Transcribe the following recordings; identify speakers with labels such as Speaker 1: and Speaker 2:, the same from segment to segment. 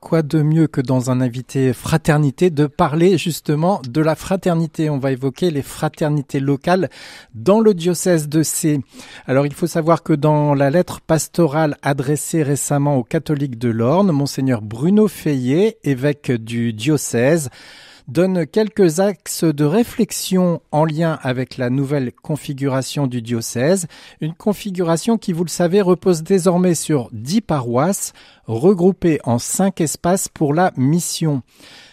Speaker 1: quoi de mieux que dans un invité fraternité de parler justement de la fraternité. On va évoquer les fraternités locales dans le diocèse de Sées. Alors il faut savoir que dans la lettre pastorale adressée récemment aux catholiques de l'Orne, Monseigneur Bruno Feillet, évêque du diocèse, donne quelques axes de réflexion en lien avec la nouvelle configuration du diocèse. Une configuration qui, vous le savez, repose désormais sur 10 paroisses regroupées en 5 espaces pour la mission.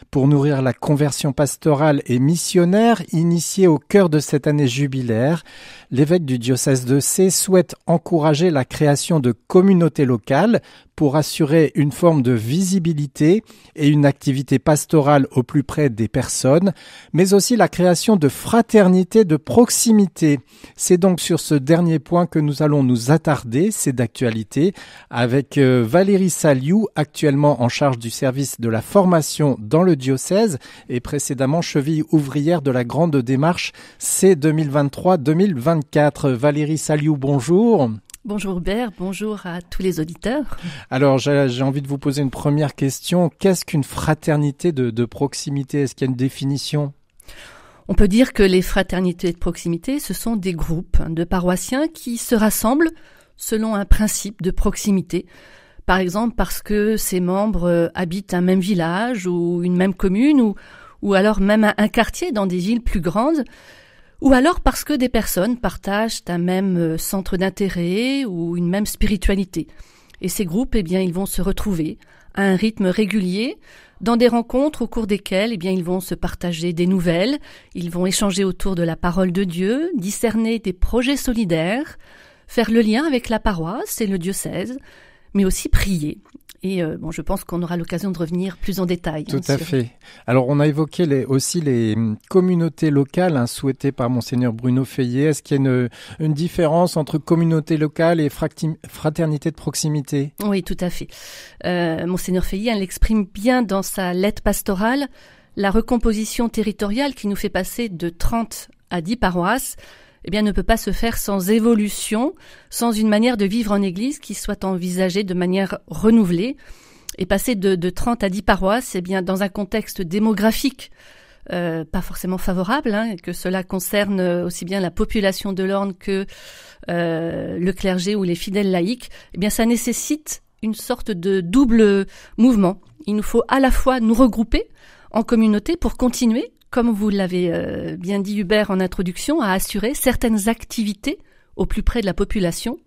Speaker 1: Pour nourrir la conversion pastorale et missionnaire initiée au cœur de cette année jubilaire, l'évêque du diocèse de Sées souhaite encourager la création de communautés locales pour assurer une forme de visibilité et une activité pastorale au plus près des personnes, mais aussi la création de fraternités de proximité. C'est donc sur ce dernier point que nous allons nous attarder, c'est d'actualité, avec Valérie Saliou, actuellement en charge du service de la formation dans le diocèse et précédemment cheville ouvrière de la grande démarche C 2023-2024. Valérie Saliou, bonjour.
Speaker 2: Bonjour Hubert, bonjour à tous les auditeurs.
Speaker 1: Alors j'ai envie de vous poser une première question. Qu'est-ce qu'une fraternité de proximité? Est-ce qu'il y a une définition?
Speaker 2: On peut dire que les fraternités de proximité, ce sont des groupes de paroissiens qui se rassemblent selon un principe de proximité. Par exemple parce que ces membres habitent un même village ou une même commune ou alors même un quartier dans des villes plus grandes. Ou alors parce que des personnes partagent un même centre d'intérêt ou une même spiritualité. Et ces groupes, ils vont se retrouver à un rythme régulier dans des rencontres au cours desquelles, ils vont se partager des nouvelles, ils vont échanger autour de la parole de Dieu, discerner des projets solidaires, faire le lien avec la paroisse et le diocèse, mais aussi prier. Et je pense qu'on aura l'occasion de revenir plus en détail.
Speaker 1: Tout à fait. Alors, on a évoqué aussi les communautés locales souhaitées par Monseigneur Bruno Feillet. Est-ce qu'il y a une différence entre communauté locale et fraternité de proximité?
Speaker 2: Oui, tout à fait. Monseigneur Feillet l'exprime bien dans sa lettre pastorale. La recomposition territoriale qui nous fait passer de 30 à 10 paroisses ne peut pas se faire sans évolution, sans une manière de vivre en Église qui soit envisagée de manière renouvelée. Et passer de 30 à 10 paroisses, dans un contexte démographique pas forcément favorable, que cela concerne aussi bien la population de l'Orne que le clergé ou les fidèles laïcs, ça nécessite une sorte de double mouvement. Il nous faut à la fois nous regrouper en communauté pour continuer, comme vous l'avez bien dit Hubert en introduction, à assurer certaines activités au plus près de la population.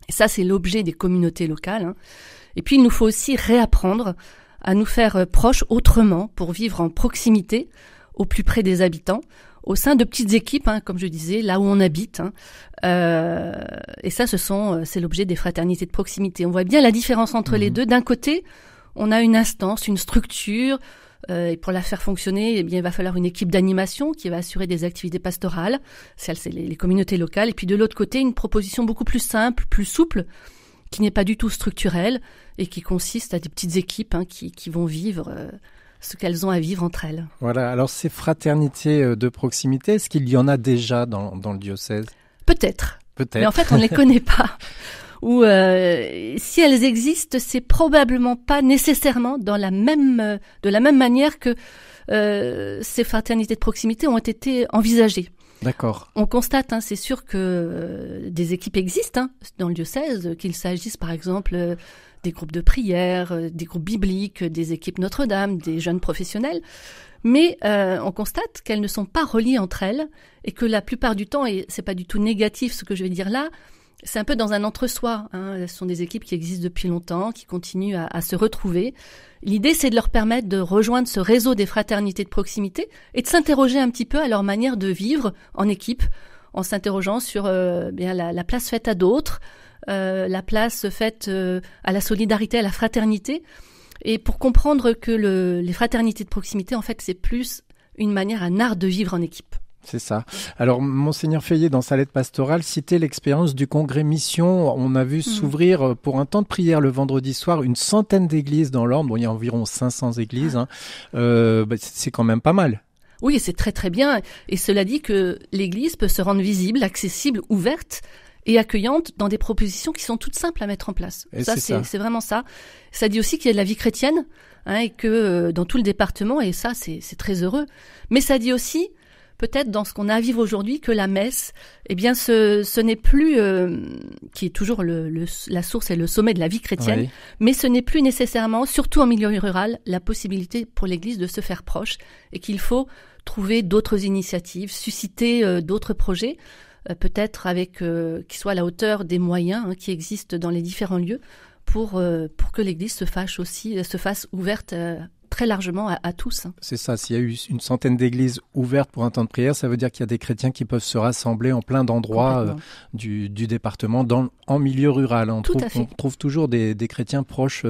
Speaker 2: Et ça, c'est l'objet des communautés locales. Et puis, il nous faut aussi réapprendre à nous faire proches autrement pour vivre en proximité, au plus près des habitants, au sein de petites équipes, comme je disais, là où on habite. Et ça, c'est l'objet des fraternités de proximité. On voit bien la différence entre les deux. D'un côté, on a une instance, une structure. Et pour la faire fonctionner, il va falloir une équipe d'animation qui va assurer des activités pastorales. C'est les communautés locales. Et puis de l'autre côté, une proposition beaucoup plus simple, plus souple, qui n'est pas du tout structurelle et qui consiste à des petites équipes qui vont vivre ce qu'elles ont à vivre entre elles.
Speaker 1: Voilà. Alors ces fraternités de proximité, est-ce qu'il y en a déjà dans le diocèse?
Speaker 2: Peut-être. Mais en fait, on ne les connaît pas. Ou si elles existent, c'est probablement pas nécessairement de la même manière que ces fraternités de proximité ont été envisagées.
Speaker 1: D'accord.
Speaker 2: On constate, c'est sûr que des équipes existent dans le diocèse, qu'il s'agisse par exemple des groupes de prière, des groupes bibliques, des équipes Notre-Dame, des jeunes professionnels. Mais on constate qu'elles ne sont pas reliées entre elles et que la plupart du temps, et c'est pas du tout négatif ce que je vais dire là, c'est un peu dans un entre-soi. Ce sont des équipes qui existent depuis longtemps, qui continuent à se retrouver. L'idée, c'est de leur permettre de rejoindre ce réseau des fraternités de proximité et de s'interroger un petit peu à leur manière de vivre en équipe, en s'interrogeant sur la place faite à d'autres, la place faite à la solidarité, à la fraternité. Et pour comprendre que les fraternités de proximité, en fait, c'est plus une manière, un art de vivre en équipe.
Speaker 1: C'est ça. Alors, Monseigneur Feillet, dans sa lettre pastorale, citait l'expérience du congrès Mission. On a vu s'ouvrir pour un temps de prière le vendredi soir une centaine d'églises dans l'Orne. Bon, il y a environ 500 églises. C'est quand même pas mal.
Speaker 2: Oui, c'est très très bien. Et cela dit que l'église peut se rendre visible, accessible, ouverte, et accueillante dans des propositions qui sont toutes simples à mettre en place.
Speaker 1: Et
Speaker 2: Ça, c'est vraiment ça. Ça dit aussi qu'il y a de la vie chrétienne, et que dans tout le département, et ça, c'est très heureux. Mais ça dit aussi, peut-être dans ce qu'on a à vivre aujourd'hui, que la messe, eh bien, ce n'est plus, qui est toujours la source et le sommet de la vie chrétienne, mais ce n'est plus nécessairement, surtout en milieu rural, la possibilité pour l'Église de se faire proche, et qu'il faut trouver d'autres initiatives, susciter d'autres projets, peut-être avec qui soient à la hauteur des moyens qui existent dans les différents lieux, pour que l'Église se fasse ouverte très largement à tous.
Speaker 1: C'est ça, s'il y a eu une centaine d'églises ouvertes pour un temps de prière, ça veut dire qu'il y a des chrétiens qui peuvent se rassembler en plein d'endroits du département, en milieu rural. On trouve toujours des chrétiens proches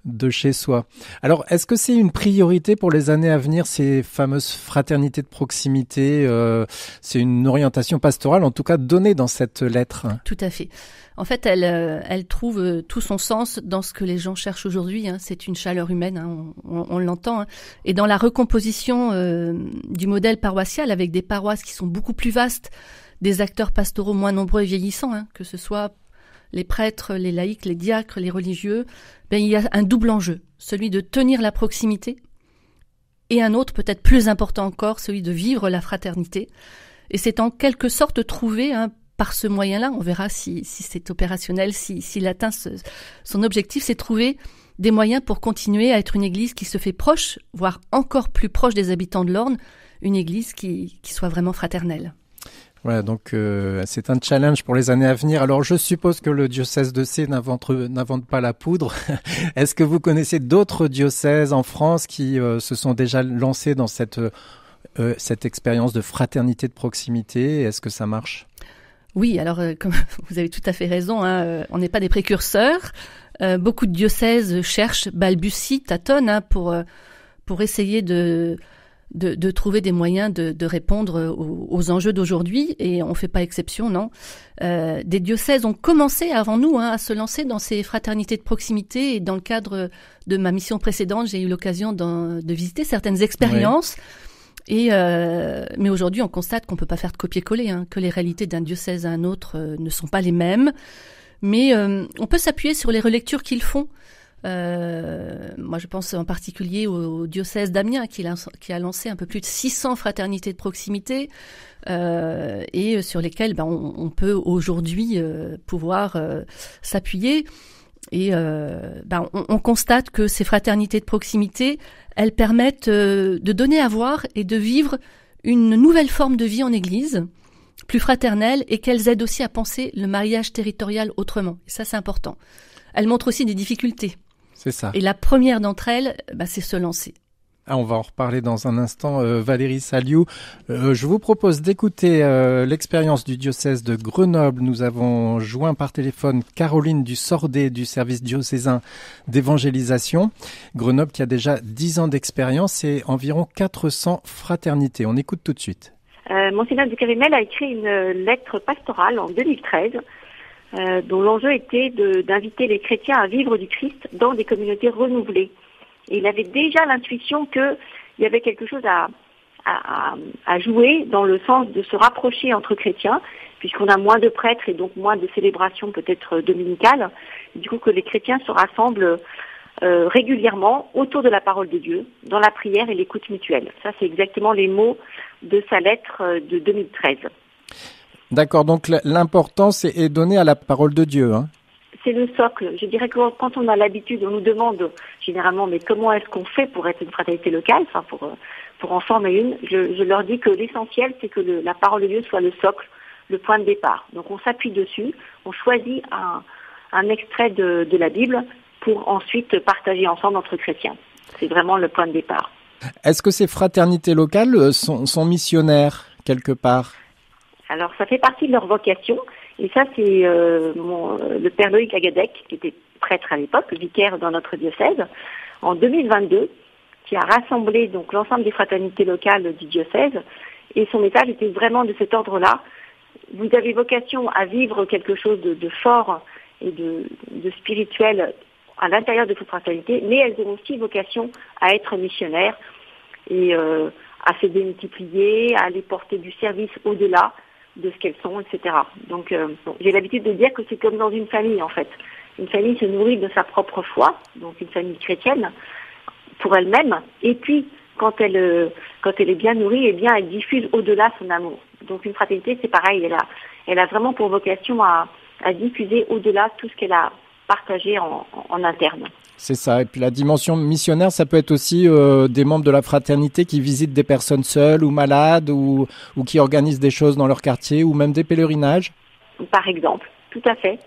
Speaker 1: de chez soi. Alors, est-ce que c'est une priorité pour les années à venir, ces fameuses fraternités de proximité? C'est une orientation pastorale, en tout cas donnée dans cette lettre.
Speaker 2: Tout à fait. En fait, elle trouve tout son sens dans ce que les gens cherchent aujourd'hui. C'est une chaleur humaine, on l'entend. Et dans la recomposition du modèle paroissial, avec des paroisses qui sont beaucoup plus vastes, des acteurs pastoraux moins nombreux et vieillissants, que ce soit les prêtres, les laïcs, les diacres, les religieux, il y a un double enjeu, celui de tenir la proximité, et un autre peut-être plus important encore, celui de vivre la fraternité. Et c'est en quelque sorte trouver par ce moyen-là, on verra si c'est opérationnel, s'il atteint son objectif, c'est trouver des moyens pour continuer à être une église qui se fait proche, voire encore plus proche des habitants de l'Orne, une église qui soit vraiment fraternelle.
Speaker 1: Voilà, donc c'est un challenge pour les années à venir. Alors je suppose que le diocèse de Sées n'invente pas la poudre. Est-ce que vous connaissez d'autres diocèses en France qui se sont déjà lancés dans cette expérience de fraternité de proximité? Est-ce que ça marche?
Speaker 2: Oui, alors comme vous avez tout à fait raison, on n'est pas des précurseurs. Beaucoup de diocèses cherchent, balbutient, tâtonnent pour essayer de trouver des moyens de répondre aux enjeux d'aujourd'hui, et on ne fait pas exception, non. Des diocèses ont commencé avant nous à se lancer dans ces fraternités de proximité, et dans le cadre de ma mission précédente, j'ai eu l'occasion de visiter certaines expériences. Oui. Mais aujourd'hui, on constate qu'on peut pas faire de copier-coller, que les réalités d'un diocèse à un autre ne sont pas les mêmes. Mais on peut s'appuyer sur les relectures qu'ils font. Moi, je pense en particulier au diocèse d'Amiens qui a lancé un peu plus de 600 fraternités de proximité et sur lesquelles on peut aujourd'hui pouvoir s'appuyer. Et on constate que ces fraternités de proximité, elles permettent de donner à voir et de vivre une nouvelle forme de vie en Église, plus fraternelle, et qu'elles aident aussi à penser le mariage territorial autrement. Et ça, c'est important. Elles montrent aussi des difficultés.
Speaker 1: C'est ça.
Speaker 2: Et la première d'entre elles, c'est se lancer.
Speaker 1: On va en reparler dans un instant. Valérie Saliou, je vous propose d'écouter l'expérience du diocèse de Grenoble. Nous avons joint par téléphone Caroline du Sordet du service diocésain d'évangélisation. Grenoble qui a déjà 10 ans d'expérience et environ 400 fraternités. On écoute tout de suite.
Speaker 3: Monseigneur de Carimel a écrit une lettre pastorale en 2013 dont l'enjeu était d'inviter les chrétiens à vivre du Christ dans des communautés renouvelées. Et il avait déjà l'intuition qu'il y avait quelque chose à jouer dans le sens de se rapprocher entre chrétiens, puisqu'on a moins de prêtres et donc moins de célébrations peut-être dominicales. Et du coup, que les chrétiens se rassemblent régulièrement autour de la parole de Dieu, dans la prière et l'écoute mutuelle. Ça, c'est exactement les mots de sa lettre de 2013.
Speaker 1: D'accord, donc l'importance est donnée à la parole de Dieu,
Speaker 3: C'est le socle. Je dirais que quand on a l'habitude, on nous demande généralement, mais comment est-ce qu'on fait pour être une fraternité locale, pour en former une, je leur dis que l'essentiel, c'est que la parole de Dieu soit le socle, le point de départ. Donc on s'appuie dessus, on choisit un extrait de la Bible pour ensuite partager ensemble entre chrétiens. C'est vraiment le point de départ.
Speaker 1: Est-ce que ces fraternités locales sont missionnaires quelque part?
Speaker 3: Alors ça fait partie de leur vocation. Et ça, c'est le père Loïc Agadec, qui était prêtre à l'époque, vicaire dans notre diocèse, en 2022, qui a rassemblé donc l'ensemble des fraternités locales du diocèse. Et son message était vraiment de cet ordre-là. Vous avez vocation à vivre quelque chose de fort et de spirituel à l'intérieur de votre fraternité, mais elles ont aussi vocation à être missionnaires et à se démultiplier, à aller porter du service au-delà de ce qu'elles sont, etc. Donc, j'ai l'habitude de dire que c'est comme dans une famille, en fait. Une famille se nourrit de sa propre foi, donc une famille chrétienne, pour elle-même, et puis, quand elle est bien nourrie, eh bien, elle diffuse au-delà son amour. Donc, une fraternité, c'est pareil, elle a vraiment pour vocation à diffuser au-delà tout ce qu'elle a partagé en interne.
Speaker 1: C'est ça. Et puis la dimension missionnaire, ça peut être aussi des membres de la fraternité qui visitent des personnes seules ou malades ou qui organisent des choses dans leur quartier ou même des pèlerinages. Par exemple,
Speaker 3: tout à fait.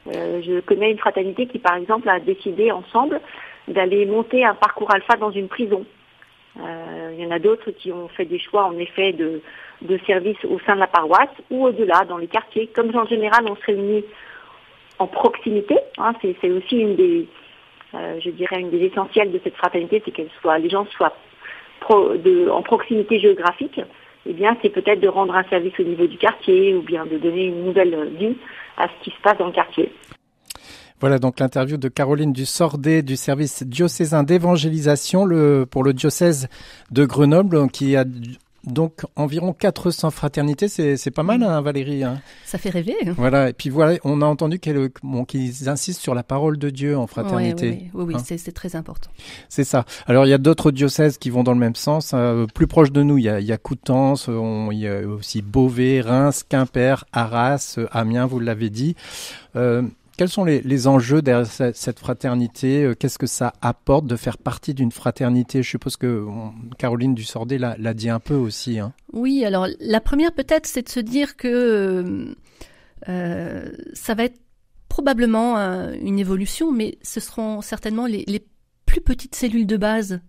Speaker 3: Je connais une fraternité qui, par exemple, a décidé ensemble d'aller monter un parcours alpha dans une prison. Il y en a d'autres qui ont fait des choix, en effet, de service au sein de la paroisse ou au-delà, dans les quartiers. Comme en général, on se réunit en proximité. C'est aussi une des essentiels de cette fraternité, c'est les gens soient en proximité géographique. Eh bien, c'est peut-être de rendre un service au niveau du quartier ou bien de donner une nouvelle vue à ce qui se passe dans le quartier.
Speaker 1: Voilà donc l'interview de Caroline Dusordet du service diocésain d'évangélisation pour le diocèse de Grenoble qui a donc environ 400 fraternités, c'est pas mal, hein, Valérie. Hein.
Speaker 2: Ça fait rêver.
Speaker 1: Voilà, et puis voilà, on a entendu qu'ils insistent sur la parole de Dieu en fraternité.
Speaker 2: Oui,
Speaker 1: hein.
Speaker 2: C'est très important.
Speaker 1: C'est ça. Alors il y a d'autres diocèses qui vont dans le même sens. Plus proche de nous, il y a Coutances, il y a aussi Beauvais, Reims, Quimper, Arras, Amiens, vous l'avez dit. Quels sont les enjeux derrière cette fraternité ? Qu'est-ce que ça apporte de faire partie d'une fraternité ? Je suppose que Caroline Dusordet l'a dit un peu aussi. Hein.
Speaker 2: Oui, alors la première peut-être, c'est de se dire que ça va être probablement une évolution, mais ce seront certainement les plus petites cellules de base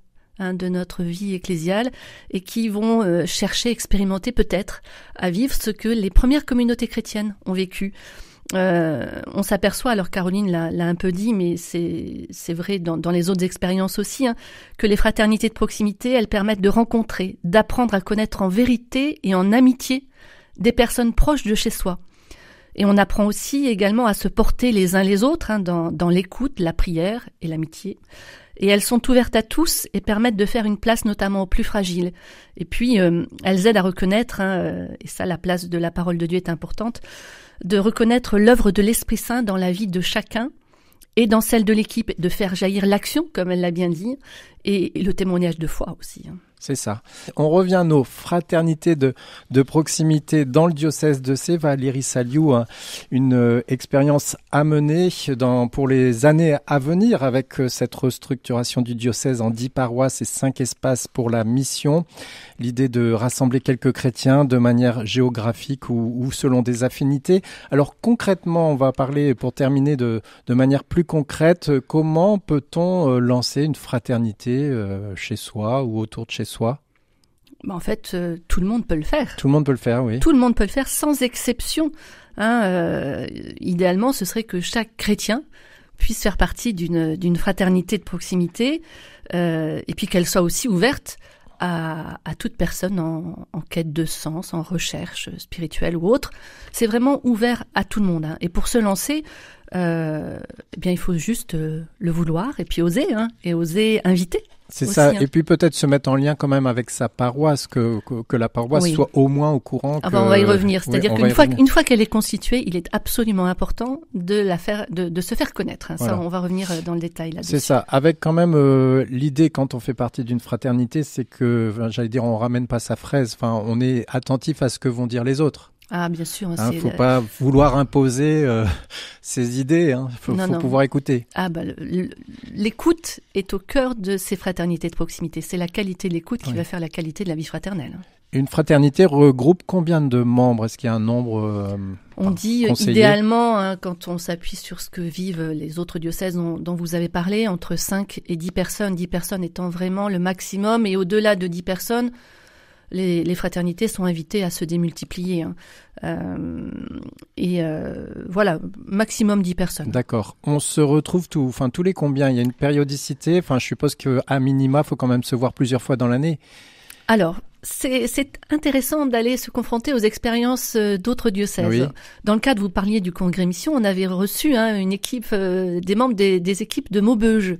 Speaker 2: de notre vie ecclésiale et qui vont chercher, expérimenter peut-être à vivre ce que les premières communautés chrétiennes ont vécu. On s'aperçoit, alors Caroline l'a un peu dit, mais c'est vrai dans les autres expériences aussi, que les fraternités de proximité, elles permettent de rencontrer, d'apprendre à connaître en vérité et en amitié des personnes proches de chez soi. Et on apprend aussi également à se porter les uns les autres dans l'écoute, la prière et l'amitié. Et elles sont ouvertes à tous et permettent de faire une place notamment aux plus fragiles. Et puis, elles aident à reconnaître, et ça la place de la parole de Dieu est importante, de reconnaître l'œuvre de l'Esprit Saint dans la vie de chacun et dans celle de l'équipe, de faire jaillir l'action, comme elle l'a bien dit, et le témoignage de foi aussi.
Speaker 1: C'est ça. On revient à nos fraternités de proximité dans le diocèse de Sées. Valérie Saliou, une expérience à mener pour les années à venir avec cette restructuration du diocèse en 10 paroisses et 5 espaces pour la mission. L'idée de rassembler quelques chrétiens de manière géographique ou selon des affinités. Alors concrètement, on va parler pour terminer de manière plus concrète, comment peut-on lancer une fraternité chez soi ou autour de chez soi?
Speaker 2: En fait, tout le monde peut le faire.
Speaker 1: Tout le monde peut le faire, oui.
Speaker 2: Tout le monde peut le faire sans exception. Idéalement, ce serait que chaque chrétien puisse faire partie d'une fraternité de proximité et puis qu'elle soit aussi ouverte à toute personne en quête de sens, en recherche spirituelle ou autre. C'est vraiment ouvert à tout le monde. Et pour se lancer, il faut juste le vouloir et puis oser, et oser inviter.
Speaker 1: C'est aussi, ça. Et puis peut-être se mettre en lien quand même avec sa paroisse, que la paroisse soit au moins au courant.
Speaker 2: On va y revenir. C'est-à-dire qu'une fois qu'elle est constituée, il est absolument important de se faire connaître. Voilà. Ça, on va revenir dans le détail là-dessus.
Speaker 1: C'est ça. Avec quand même l'idée, quand on fait partie d'une fraternité, c'est que, on ramène pas sa fraise. Enfin, on est attentif à ce que vont dire les autres.
Speaker 2: Ah, bien sûr.
Speaker 1: Faut pas vouloir imposer ses idées. Faut pouvoir écouter.
Speaker 2: Ah, l'écoute est au cœur de ces fraternités de proximité. C'est la qualité de l'écoute qui va faire la qualité de la vie fraternelle.
Speaker 1: Une fraternité regroupe combien de membres ? Est-ce qu'il y a un nombre
Speaker 2: On dit
Speaker 1: conseillé ?
Speaker 2: Idéalement, quand on s'appuie sur ce que vivent les autres diocèses dont vous avez parlé, entre 5 et 10 personnes. 10 personnes étant vraiment le maximum. Et au-delà de 10 personnes, les fraternités sont invitées à se démultiplier. Voilà, maximum 10 personnes.
Speaker 1: D'accord. On se retrouve tous les combien ? Il y a une périodicité. Je suppose qu'à minima, il faut quand même se voir plusieurs fois dans l'année.
Speaker 2: Alors, c'est intéressant d'aller se confronter aux expériences d'autres diocèses.
Speaker 1: Oui.
Speaker 2: Dans le cadre, vous parliez du congrès mission, on avait reçu une équipe, des membres des équipes de Maubeuge.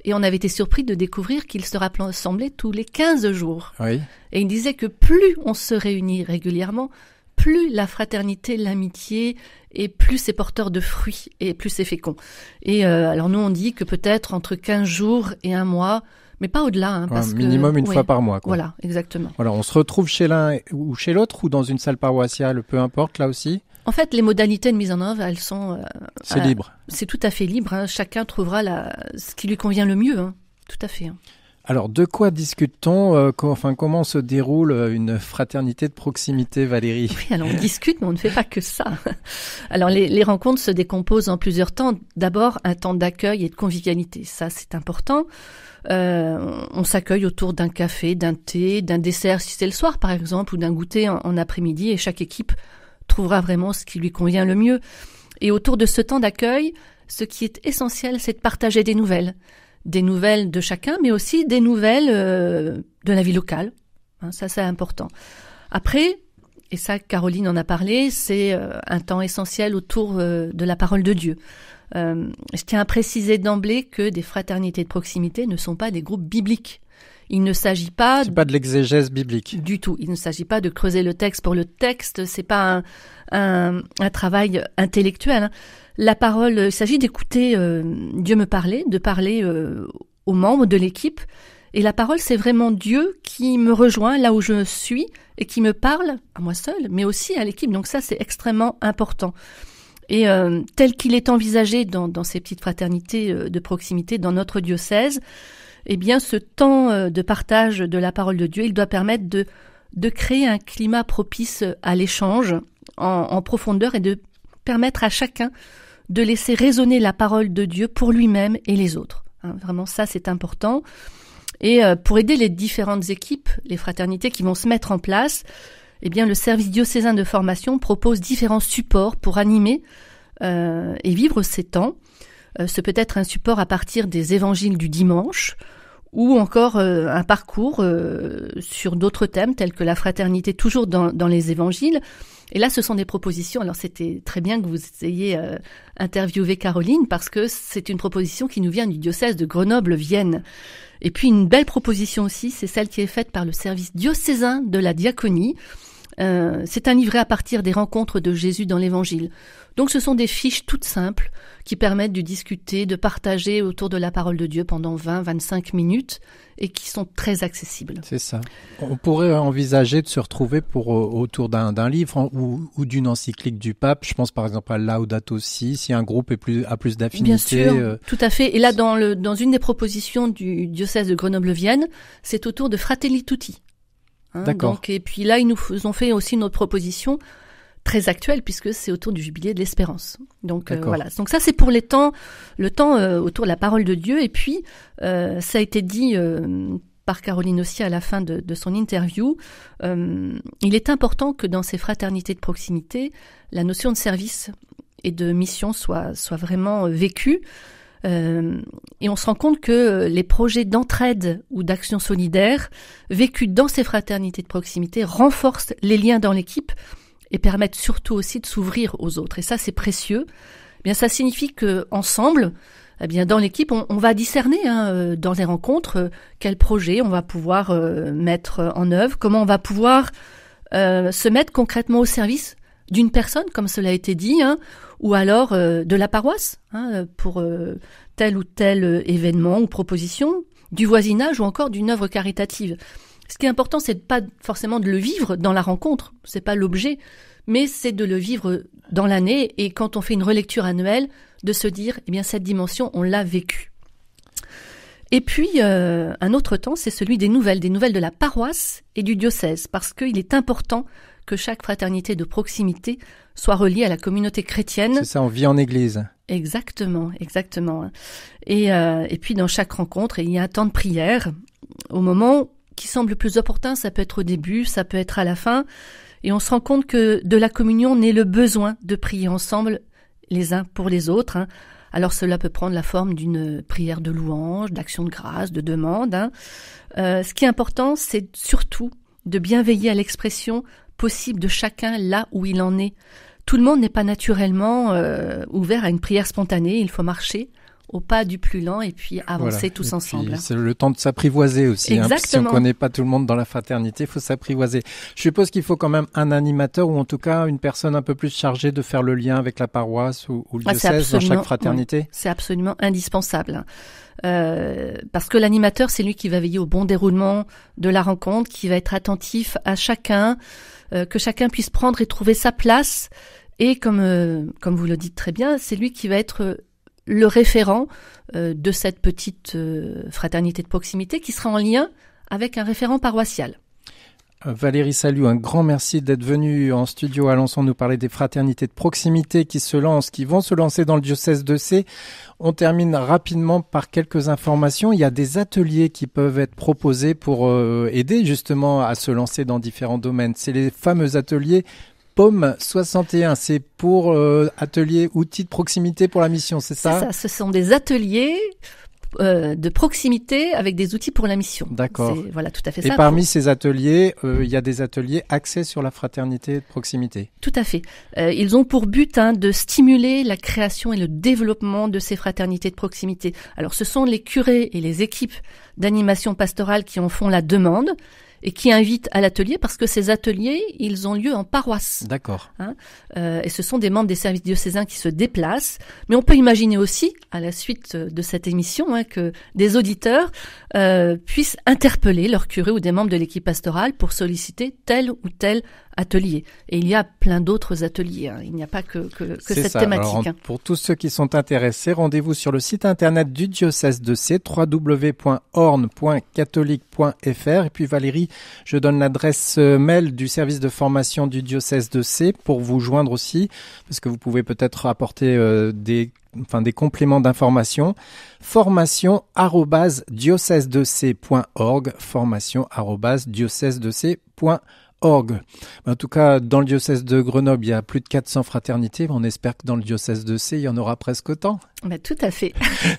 Speaker 2: Et on avait été surpris de découvrir qu'ils se rassemblaient tous les 15 jours.
Speaker 1: Oui.
Speaker 2: Et ils disaient que plus on se réunit régulièrement, plus la fraternité, l'amitié, et plus c'est porteur de fruits, et plus c'est fécond. Et alors nous, on dit que peut-être entre 15 jours et 1 mois, mais pas au-delà. Hein, parce
Speaker 1: minimum une fois par mois. Quoi.
Speaker 2: Voilà, exactement.
Speaker 1: Voilà, on se retrouve chez l'un ou chez l'autre, ou dans une salle paroissiale, peu importe, là aussi.
Speaker 2: En fait, les modalités de mise en œuvre, elles sont...
Speaker 1: c'est libre.
Speaker 2: C'est tout à fait libre. Hein. Chacun trouvera ce qui lui convient le mieux. Hein. Tout à fait. Hein.
Speaker 1: Alors, de quoi discute-t-on comment se déroule une fraternité de proximité, Valérie?
Speaker 2: Oui, alors on discute, mais on ne fait pas que ça. Alors, les rencontres se décomposent en plusieurs temps. D'abord, un temps d'accueil et de convivialité. Ça, c'est important. On s'accueille autour d'un café, d'un thé, d'un dessert, si c'est le soir, par exemple, ou d'un goûter en après-midi, et chaque équipe trouvera vraiment ce qui lui convient le mieux. Et autour de ce temps d'accueil, ce qui est essentiel, c'est de partager des nouvelles de chacun, mais aussi des nouvelles de la vie locale. Hein, ça, c'est important. Après, et ça, Caroline en a parlé, c'est un temps essentiel autour de la parole de Dieu. Je tiens à préciser d'emblée que des fraternités de proximité ne sont pas des groupes bibliques. Il ne s'agit pas...
Speaker 1: C'est pas de l'exégèse biblique.
Speaker 2: Du tout. Il ne s'agit pas de creuser le texte pour le texte. C'est pas un travail intellectuel. Hein. La parole, il s'agit d'écouter Dieu me parler, de parler aux membres de l'équipe. Et la parole, c'est vraiment Dieu qui me rejoint là où je suis et qui me parle à moi seule, mais aussi à l'équipe. Donc ça, c'est extrêmement important. Et tel qu'il est envisagé dans ces petites fraternités de proximité dans notre diocèse, eh bien, ce temps de partage de la parole de Dieu, il doit permettre de créer un climat propice à l'échange en profondeur et de permettre à chacun de laisser résonner la parole de Dieu pour lui-même et les autres. Hein, vraiment, ça, c'est important. Et pour aider les différentes équipes, les fraternités qui vont se mettre en place, eh bien, le service diocésain de formation propose différents supports pour animer et vivre ces temps. Ce peut être un support à partir des évangiles du dimanche, ou encore un parcours sur d'autres thèmes tels que la fraternité, toujours dans les évangiles. Et là, ce sont des propositions. Alors, c'était très bien que vous ayez interviewé Caroline, parce que c'est une proposition qui nous vient du diocèse de Grenoble-Vienne. Et puis, une belle proposition aussi, c'est celle qui est faite par le service diocésain de la diaconie. C'est un livret à partir des rencontres de Jésus dans l'Évangile. Donc ce sont des fiches toutes simples qui permettent de discuter, de partager autour de la parole de Dieu pendant 20-25 minutes et qui sont très accessibles.
Speaker 1: C'est ça. On pourrait envisager de se retrouver autour d'un livre ou d'une encyclique du pape. Je pense par exemple à Laudato Si, si un groupe a plus d'affinité.
Speaker 2: Bien sûr, tout à fait. Et là, dans une des propositions du diocèse de Grenoble-Vienne, c'est autour de Fratelli Tutti. Hein,
Speaker 1: d'accord.
Speaker 2: Donc, et puis là, ils nous ont fait aussi notre proposition très actuelle, puisque c'est autour du jubilé de l'espérance. Donc voilà. Donc ça, c'est pour le temps autour de la parole de Dieu. Et puis, ça a été dit par Caroline aussi à la fin de son interview. Il est important que dans ces fraternités de proximité, la notion de service et de mission soit vraiment vécue. Et on se rend compte que les projets d'entraide ou d'action solidaire vécus dans ces fraternités de proximité renforcent les liens dans l'équipe et permettent surtout aussi de s'ouvrir aux autres. Et ça, c'est précieux. Eh bien, ça signifie que ensemble, eh bien, dans l'équipe, on va discerner dans les rencontres quel projet on va pouvoir mettre en œuvre, comment on va pouvoir se mettre concrètement au service d'une personne, comme cela a été dit, ou alors de la paroisse, pour tel ou tel événement ou proposition, du voisinage ou encore d'une œuvre caritative. Ce qui est important, c'est pas forcément de le vivre dans la rencontre, c'est pas l'objet, mais c'est de le vivre dans l'année, et quand on fait une relecture annuelle, de se dire, eh bien, cette dimension, on l'a vécue. Et puis, un autre temps, c'est celui des nouvelles de la paroisse et du diocèse, parce qu'il est important que chaque fraternité de proximité soit reliée à la communauté chrétienne.
Speaker 1: C'est ça, on vit en église.
Speaker 2: Exactement. Et puis, dans chaque rencontre, il y a un temps de prière. Au moment qui semble le plus opportun, ça peut être au début, ça peut être à la fin. Et on se rend compte que de la communion naît le besoin de prier ensemble les uns pour les autres. Alors cela peut prendre la forme d'une prière de louange, d'action de grâce, de demande. Ce qui est important, c'est surtout de bien veiller à l'expression possible de chacun là où il en est. Tout le monde n'est pas naturellement ouvert à une prière spontanée, il faut marcher au pas du plus lent et puis avancer tous ensemble.
Speaker 1: Puis, c'est le temps de s'apprivoiser aussi.
Speaker 2: Exactement.
Speaker 1: Si on ne connaît pas tout le monde dans la fraternité, il faut s'apprivoiser. Je suppose qu'il faut quand même un animateur ou en tout cas une personne un peu plus chargée de faire le lien avec la paroisse ou le diocèse dans chaque fraternité.
Speaker 2: Oui, c'est absolument indispensable. Parce que l'animateur, c'est lui qui va veiller au bon déroulement de la rencontre, qui va être attentif à chacun, que chacun puisse prendre et trouver sa place. Et comme vous le dites très bien, c'est lui qui va être le référent de cette petite fraternité de proximité qui sera en lien avec un référent paroissial.
Speaker 1: Valérie Saliou, un grand merci d'être venue en studio à Alençon nous parler des fraternités de proximité qui vont se lancer dans le diocèse de Sées. On termine rapidement par quelques informations. Il y a des ateliers qui peuvent être proposés pour aider justement à se lancer dans différents domaines. C'est les fameux ateliers POM 61, c'est pour atelier outils de proximité pour la mission, c'est ça ?
Speaker 2: C'est ça, ce sont des ateliers de proximité avec des outils pour la mission.
Speaker 1: D'accord.
Speaker 2: Voilà, tout à fait
Speaker 1: Et
Speaker 2: ça.
Speaker 1: parmi ces ateliers, il y a des ateliers axés sur la fraternité de proximité.
Speaker 2: Tout à fait. Ils ont pour but de stimuler la création et le développement de ces fraternités de proximité. Alors, ce sont les curés et les équipes d'animation pastorale qui en font la demande et qui invitent à l'atelier parce que ces ateliers, ils ont lieu en paroisse.
Speaker 1: D'accord.
Speaker 2: Et ce sont des membres des services diocésains qui se déplacent. Mais on peut imaginer aussi, à la suite de cette émission, que des auditeurs puissent interpeller leur curé ou des membres de l'équipe pastorale pour solliciter tel ou tel atelier. Et il y a plein d'autres ateliers. Il n'y a pas que cette thématique.
Speaker 1: Alors, pour tous ceux qui sont intéressés, rendez-vous sur le site internet du diocèse de Sées, www.orne.catholique.fr. Et puis Valérie, je donne l'adresse mail du service de formation du diocèse de Sées pour vous joindre aussi, parce que vous pouvez peut-être apporter des compléments d'information. formation@diocèsedesées.org, formation@diocèsedesées.org. En tout cas, dans le diocèse de Grenoble, il y a plus de 400 fraternités. On espère que dans le diocèse de Sées, il y en aura presque autant.
Speaker 2: Tout à fait.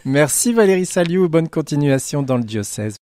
Speaker 1: Merci Valérie Saliou, bonne continuation dans le diocèse.